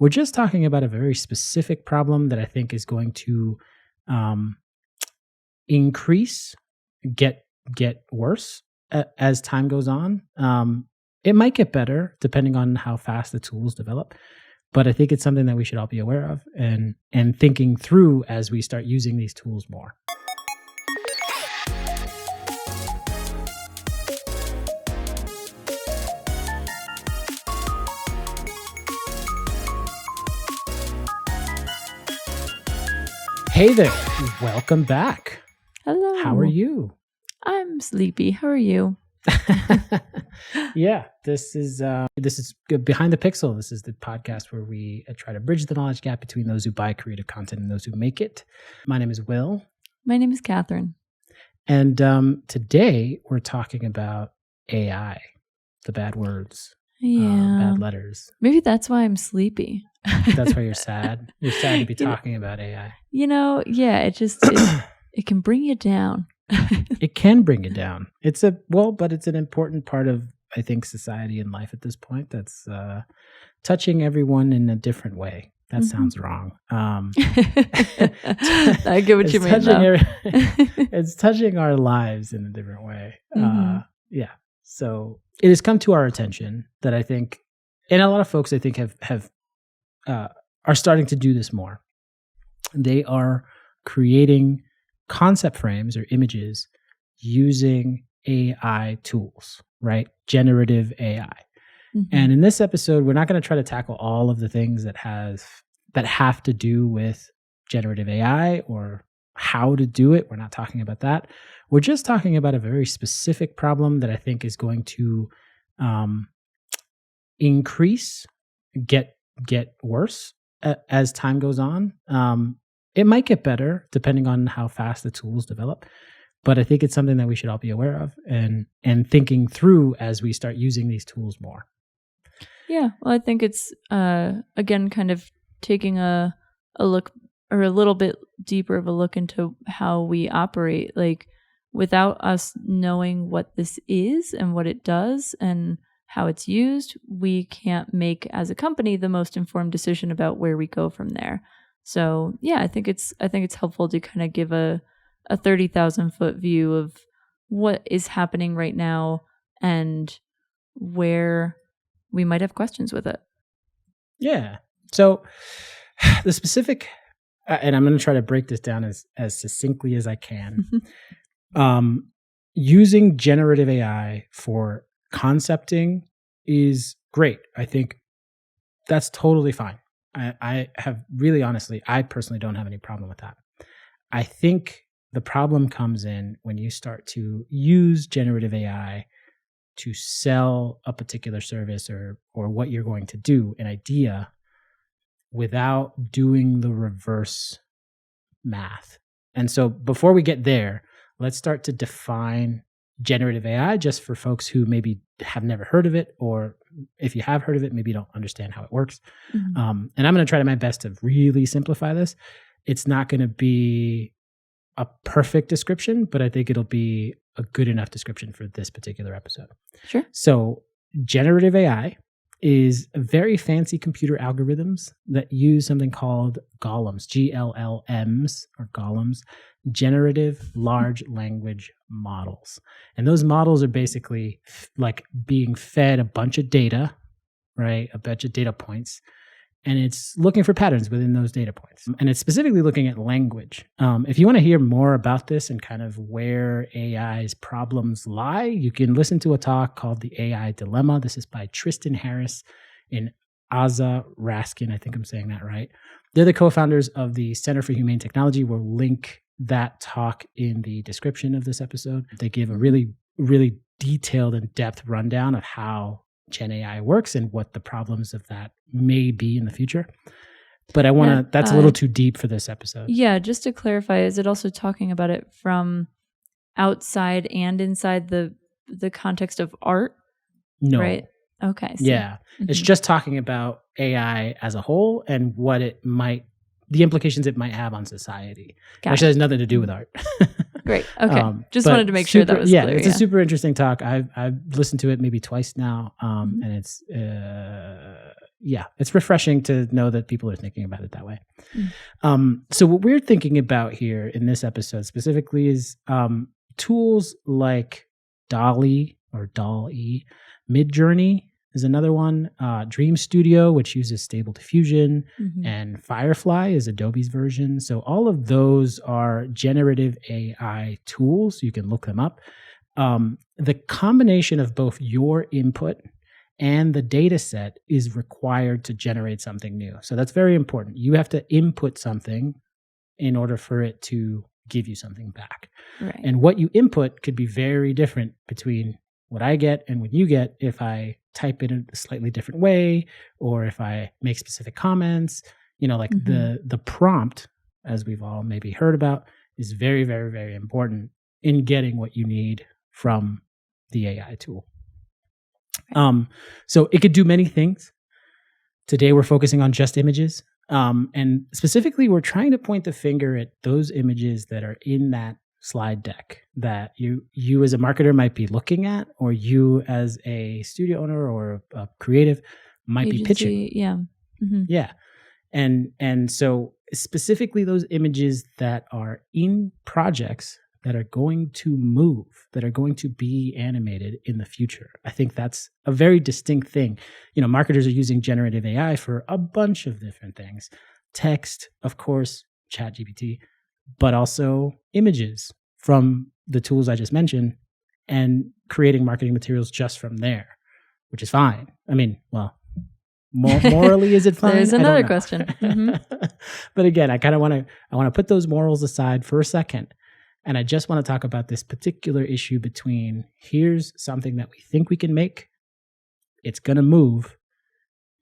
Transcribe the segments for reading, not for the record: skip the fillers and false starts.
We're just talking about a very specific problem that I think is going to increase, get worse as time goes on. It might get better depending on how fast the tools develop, but I think it's something that we should all be aware of and thinking through as we start using these tools more. Hey there, welcome back. Hello. How are you? I'm sleepy. How are you? Yeah, this is Behind the Pixel. This is the podcast where we try to bridge the knowledge gap between those who buy creative content and those who make it. My name is Will. My name is Kathryn. And today we're talking about AI, the bad words, bad letters. Maybe that's why I'm sleepy. That's why you're sad. You're sad to be talking about AI. It can bring you down. It can bring you down. But it's an important part of, I think, society and life at this point. That's touching everyone in a different way. That sounds wrong. I get what you mean. It's touching our lives in a different way. Yeah. So it has come to our attention that I think, and a lot of folks I think are starting to do this more. They are creating concept frames or images using AI tools, right? Generative AI. And in this episode, we're not going to try to tackle all of the things that have to do with generative AI or how to do it. We're not talking about that. We're just talking about a very specific problem that I think is going to increase, get worse as time goes on. It might get better depending on how fast the tools develop, but I think it's something that we should all be aware of and thinking through as we start using these tools more. Yeah, well, I think it's again kind of taking a look or a little bit deeper of a look into how we operate. Like, without us knowing what this is and what it does and how it's used, we can't make as a company the most informed decision about where we go from there. So yeah, I think it's helpful to kind of give a 30,000 foot view of what is happening right now and where we might have questions with it. Yeah. So the specific, and I'm going to try to break this down as succinctly as I can. Using generative AI for concepting is great. I think that's totally fine. I have really honestly, I personally don't have any problem with that. I think the problem comes in when you start to use generative AI to sell a particular service or what you're going to do, an idea, without doing the reverse math. And so before we get there, let's start to define generative AI just for folks who maybe have never heard of it, or if you have heard of it, maybe you don't understand how it works. And I'm going to try my best to really simplify this. It's not going to be a perfect description, but I think it'll be a good enough description for this particular episode. Sure. So generative AI is very fancy computer algorithms that use something called GLLMs, GLLMs or GLLMs, generative large language models. And those models are basically like being fed a bunch of data, right? A bunch of data points. And it's looking for patterns within those data points. And it's specifically looking at language. If you want to hear more about this and kind of where AI's problems lie, you can listen to a talk called The AI Dilemma. This is by Tristan Harris and Aza Raskin. I think I'm saying that right. They're the co-founders of the Center for Humane Technology. We'll link that talk in the description of this episode. They give a really, really detailed and depth rundown of how Gen AI works and what the problems of that may be in the future. But I want to, that's a little too deep for this episode. Yeah, just to clarify, is it also talking about it from outside and inside the context of art? No. Right? Okay. So, yeah. It's just talking about AI as a whole and what it might, the implications it might have on society. Actually has nothing to do with art. Great. Okay. Just wanted to make sure that was clear. It's a super interesting talk. I've listened to it maybe twice now. And it's, yeah, it's refreshing to know that people are thinking about it that way. So what we're thinking about here in this episode specifically is tools like DALL-E or DALL-E, Midjourney is another one, Dream Studio, which uses Stable Diffusion, and Firefly is Adobe's version. So all of those are generative AI tools. You can look them up. The combination of both your input and the data set is required to generate something new. So that's very important. You have to input something in order for it to give you something back. Right. And what you input could be very different between what I get and what you get if I type it in a slightly different way, or if I make specific comments. Like the prompt, as we've all maybe heard about, is very, very, very important in getting what you need from the AI tool. So it could do many things. Today we're focusing on just images. And specifically, we're trying to point the finger at those images that are in that slide deck that you as a marketer might be looking at, or you as a studio owner or a creative might be pitching. Yeah. Yeah. And so specifically those images that are in projects that are going to move, that are going to be animated in the future. I think that's a very distinct thing. Marketers are using generative AI for a bunch of different things. Text, of course, ChatGPT, but also images from the tools I just mentioned, and creating marketing materials just from there, which is fine. I mean, well, morally, is it fine? There's another question. But again, I want to put those morals aside for a second. And I just want to talk about this particular issue between here's something that we think we can make, it's going to move,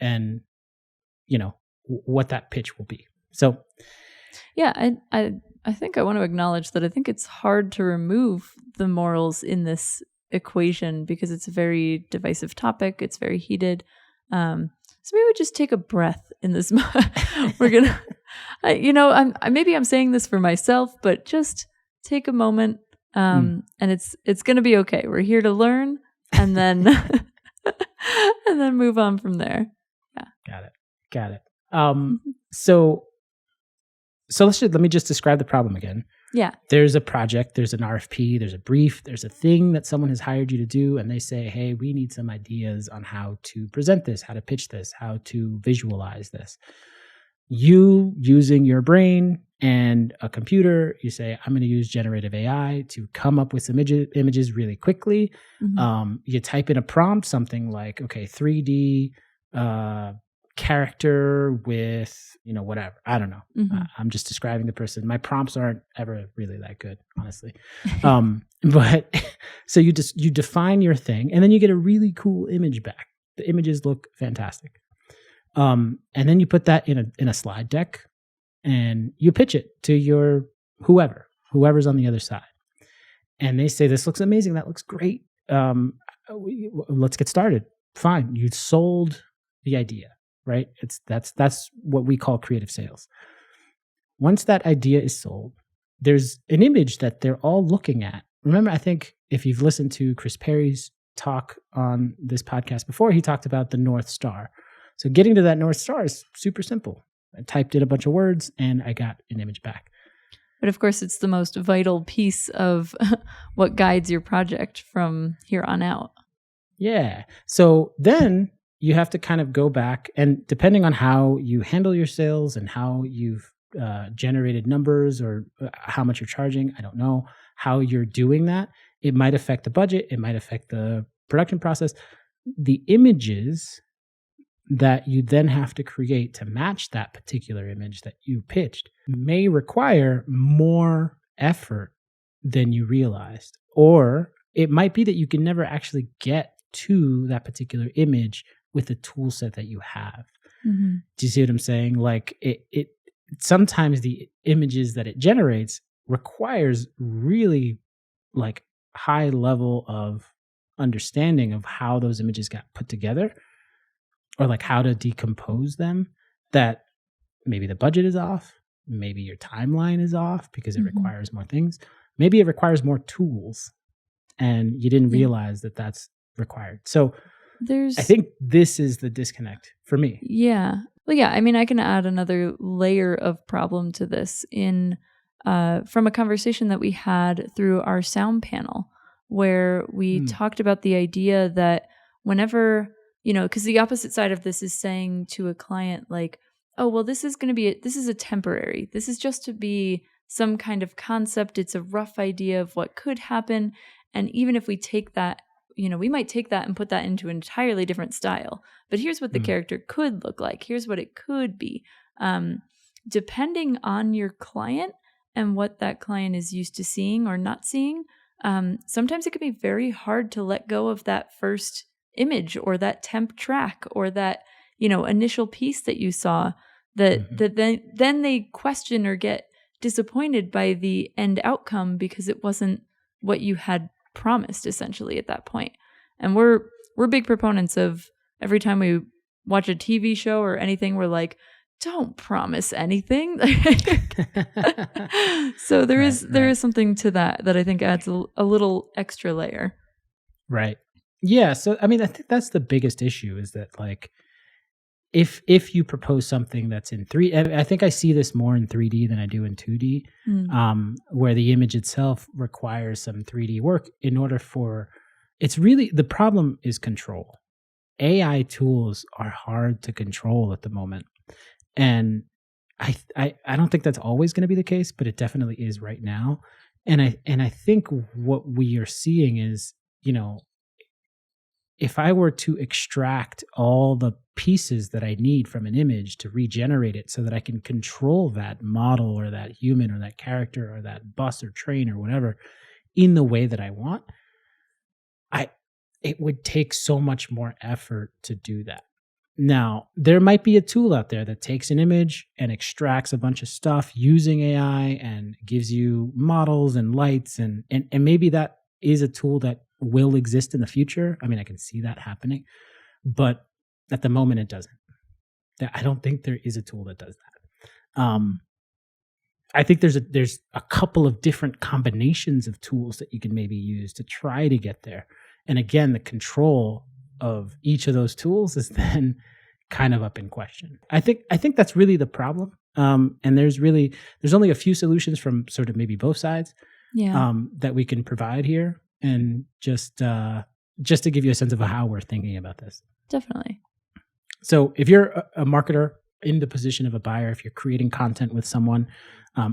and, what that pitch will be. So, yeah, I think I want to acknowledge that I think it's hard to remove the morals in this equation because it's a very divisive topic. It's very heated. So maybe we just take a breath in this. We're going to, maybe I'm saying this for myself, but just take a moment, and it's going to be okay. We're here to learn, and then and then move on from there. Yeah. Got it. So let me just describe the problem again. Yeah. There's a project, there's an RFP, there's a brief, there's a thing that someone has hired you to do, and they say, hey, we need some ideas on how to present this, how to pitch this, how to visualize this. You, using your brain and a computer, you say, I'm going to use generative AI to come up with some images really quickly. You type in a prompt, something like, okay, 3D character with, whatever. I don't know. I'm just describing the person. My prompts aren't ever really that good, honestly. But so you define your thing, and then you get a really cool image back. The images look fantastic. And then you put that in a slide deck, and you pitch it to your whoever's on the other side. And they say, this looks amazing. That looks great. Let's get started. Fine. You sold the idea, right? That's what we call creative sales. Once that idea is sold, there's an image that they're all looking at. Remember, I think if you've listened to Chris Perry's talk on this podcast before, he talked about the North Star. So getting to that North Star is super simple. I typed in a bunch of words and I got an image back. But of course, it's the most vital piece of what guides your project from here on out. Yeah. So then you have to kind of go back, and depending on how you handle your sales and how you've generated numbers or how much you're charging, I don't know how you're doing that. It might affect the budget. It might affect the production process. The images that you then have to create to match that particular image that you pitched may require more effort than you realized. Or it might be that you can never actually get to that particular image with the tool set that you have. Do you see what I'm saying? Like it sometimes the images that it generates requires really like high level of understanding of how those images got put together, or like how to decompose them, that maybe the budget is off, maybe your timeline is off because it requires more things. Maybe it requires more tools and you didn't realize that that's required. So I think this is the disconnect for me. Yeah. Well, yeah, I mean, I can add another layer of problem to this from a conversation that we had through our sound panel, where we talked about the idea that whenever, because the opposite side of this is saying to a client like, oh, well, this is a temporary, this is just to be some kind of concept. It's a rough idea of what could happen. And even if we take that, we might take that and put that into an entirely different style. But here's what the character could look like. Here's what it could be. Depending on your client and what that client is used to seeing or not seeing, sometimes it can be very hard to let go of that first image or that temp track or that, initial piece that you saw that then they question or get disappointed by the end outcome because it wasn't what you had promised essentially at that point. And we're big proponents of every time we watch a TV show or anything, we're like, don't promise anything. So there is something to that I think adds a little extra layer. Right. Yeah. So, I mean, I think that's the biggest issue is that like, if you propose something that's in 3D, I think I see this more in 3D than I do in 2D, where the image itself requires some 3D work in order for, it's really, the problem is control. AI tools are hard to control at the moment. And I don't think that's always going to be the case, but it definitely is right now. And I think what we are seeing is, if I were to extract all the pieces that I need from an image to regenerate it so that I can control that model or that human or that character or that bus or train or whatever in the way that I want, it would take so much more effort to do that. Now, there might be a tool out there that takes an image and extracts a bunch of stuff using AI and gives you models and lights and maybe that is a tool that will exist in the future. I mean, I can see that happening, but at the moment it doesn't. I don't think there is a tool that does that. I think there's a couple of different combinations of tools that you can maybe use to try to get there. And again, the control of each of those tools is then kind of up in question. I think that's really the problem. And there's only a few solutions from sort of maybe both sides that we can provide here. And just to give you a sense of how we're thinking about this. Definitely. So if you're a marketer in the position of a buyer, if you're creating content with someone,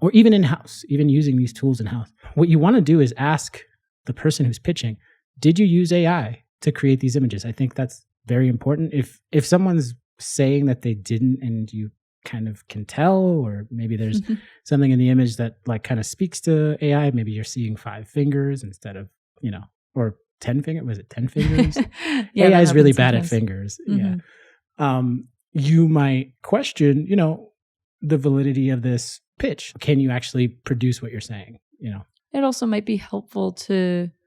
or even in-house, even using these tools in-house, what you want to do is ask the person who's pitching, did you use AI to create these images? I think that's very important. If someone's saying that they didn't and you kind of can tell, or maybe there's something in the image that like kind of speaks to AI, maybe you're seeing 5 fingers instead of, or 10 fingers. Was it 10 fingers? AI is really bad at fingers. Mm-hmm. Yeah. You might question, the validity of this pitch. Can you actually produce what you're saying? It also might be helpful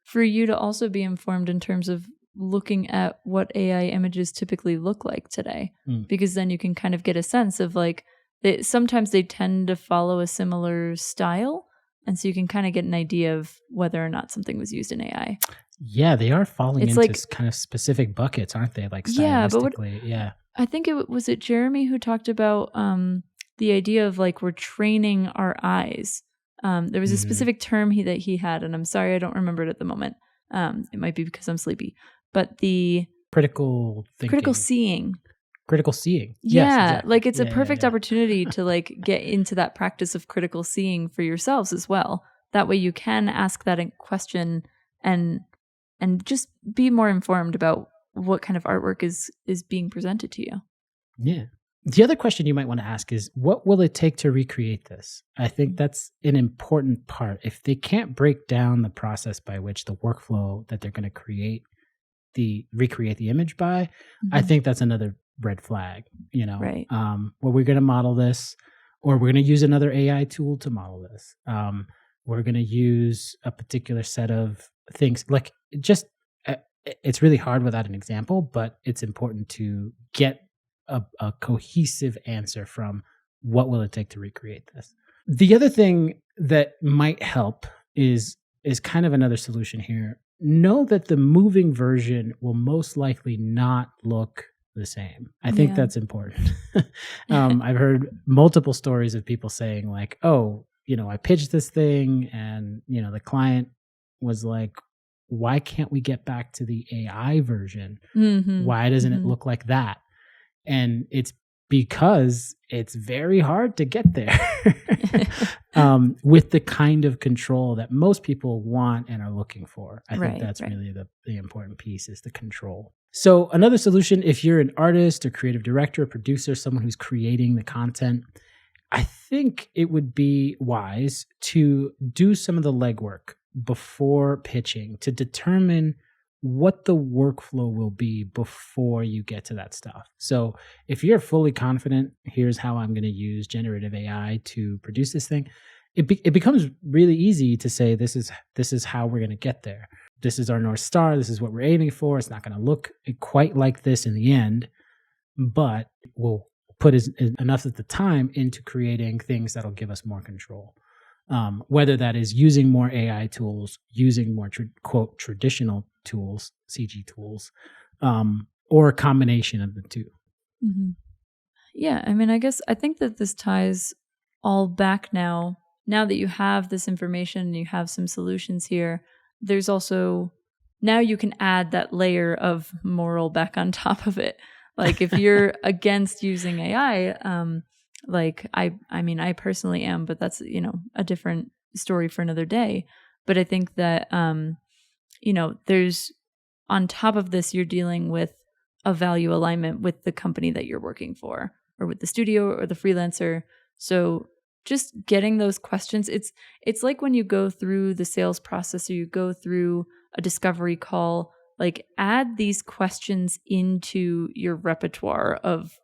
for you to also be informed in terms of looking at what AI images typically look like today, because then you can kind of get a sense of like, sometimes they tend to follow a similar style. And so you can kind of get an idea of whether or not something was used in AI. Yeah, they are falling into like, kind of specific buckets, aren't they? Like stylistically, I think was it Jeremy who talked about the idea of like we're training our eyes. There was a specific term that he had, and I'm sorry I don't remember it at the moment. It might be because I'm sleepy. But the critical thinking. Critical seeing. Critical seeing. Yeah, yes, exactly. Like it's a perfect opportunity to like get into that practice of critical seeing for yourselves as well. That way you can ask that question and just be more informed about what kind of artwork is being presented to you. Yeah. The other question you might want to ask is, what will it take to recreate this? I think that's an important part. If they can't break down the process by which the workflow that they're going to recreate the image by, I think that's another red flag, Right. Well, we're going to model this, or we're going to use another AI tool to model this. We're going to use a particular set of things. Like, it's really hard without an example, but it's important to get a cohesive answer from what will it take to recreate this. The other thing that might help is kind of another solution here. know that the moving version will most likely not look the same. I think that's important. I've heard multiple stories of people saying like, oh, I pitched this thing and, the client was like, why can't we get back to the AI version? Why doesn't it look like that? And it's because it's very hard to get there with the kind of control that most people want and are looking for. I think that's really the important piece is the control. So another solution, if you're an artist or creative director or producer, someone who's creating the content, I think it would be wise to do some of the legwork before pitching to determine what the workflow will be before you get to that stuff. So if you're fully confident, here's how I'm going to use generative AI to produce this thing, it becomes really easy to say, this is how we're going to get there. This is our North Star. This is what we're aiming for. It's not going to look quite like this in the end, but we'll put enough of the time into creating things that'll give us more control. Whether that is using more AI tools, using more quote traditional tools, CG tools, or a combination of the two. Yeah, I mean, I think that this ties all back now that you have this information and you have some solutions here. There's also, now you can add that layer of moral back on top of it. Like if you're against using AI, like I mean, I personally am, but that's, a different story for another day. But I think that, there's, on top of this, you're dealing with a value alignment with the company that you're working for or with the studio or the freelancer. So just getting those questions, it's like when you go through the sales process or you go through a discovery call, like add these questions into your repertoire of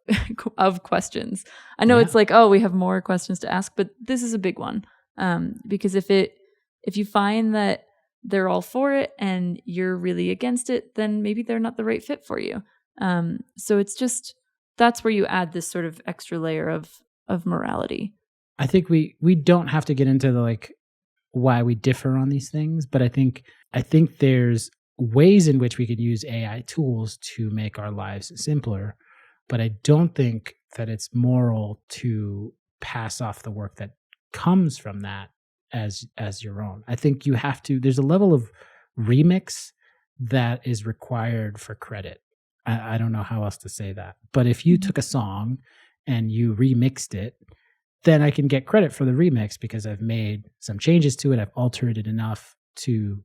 questions. I know it's like, oh, we have more questions to ask, but this is a big one. Because if you find that they're all for it and you're really against it, then maybe they're not the right fit for you. So it's just, that's where you add this sort of extra layer of morality. I think we don't have to get into the why we differ on these things, but I think there's ways in which we could use AI tools to make our lives simpler, but I don't think that it's moral to pass off the work that comes from that as your own. I think you have to, there's a level of remix that is required for credit. I don't know how else to say that, but if you took a song and you remixed it, then I can get credit for the remix because I've made some changes to it. I've altered it enough to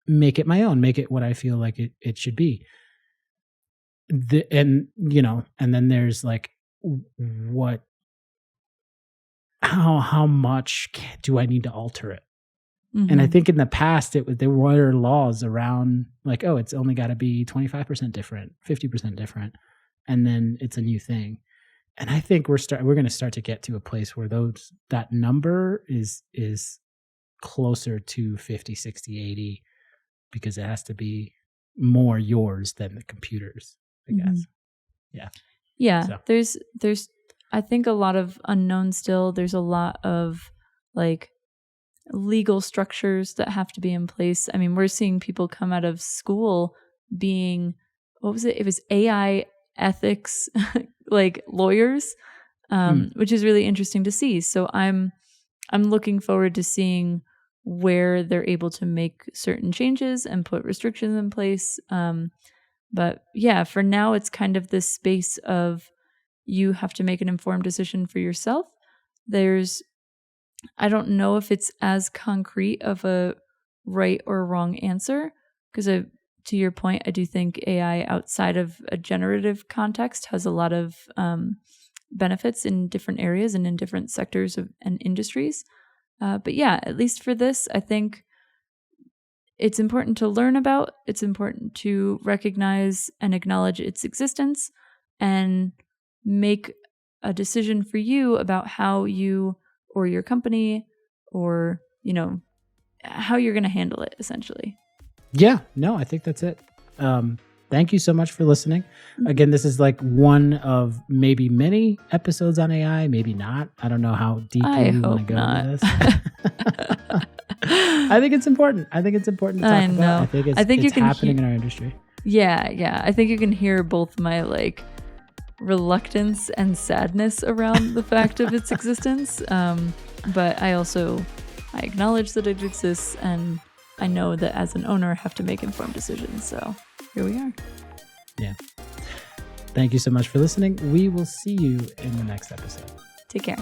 make it my own, make it what I feel like it should be. And then there's how much do I need to alter it? And I think in the past, there were laws around it's only got to be 25% different, 50% different. And then it's a new thing. And I think we're going to start to get to a place where that number is closer to 50, 60, 80, because it has to be more yours than the computer's, I guess. Yeah. Yeah. So. There's, I think, a lot of unknown still. There's a lot of legal structures that have to be in place. I mean, we're seeing people come out of school being, what was it? It was AI ethics, lawyers, which is really interesting to see. So I'm looking forward to seeing where they're able to make certain changes and put restrictions in place. But yeah, for now, it's kind of this space of you have to make an informed decision for yourself. I don't know if it's as concrete of a right or wrong answer, because to your point, I do think AI outside of a generative context has a lot of benefits in different areas and in different sectors and industries. But yeah, at least for this, I think it's important to learn about. It's important to recognize and acknowledge its existence and make a decision for you about how you or your company or, how you're going to handle it, essentially. Yeah, no, I think that's it. Thank you so much for listening. Again, this is one of maybe many episodes on AI, maybe not. I don't know how deeply we want to go into this. I think it's important. I think it's important to talk about. I think it's happening in our industry. Yeah. I think you can hear both my like reluctance and sadness around the fact of its existence. But I acknowledge that it exists, and I know that as an owner I have to make informed decisions. So here we are. Yeah. Thank you so much for listening. We will see you in the next episode. Take care.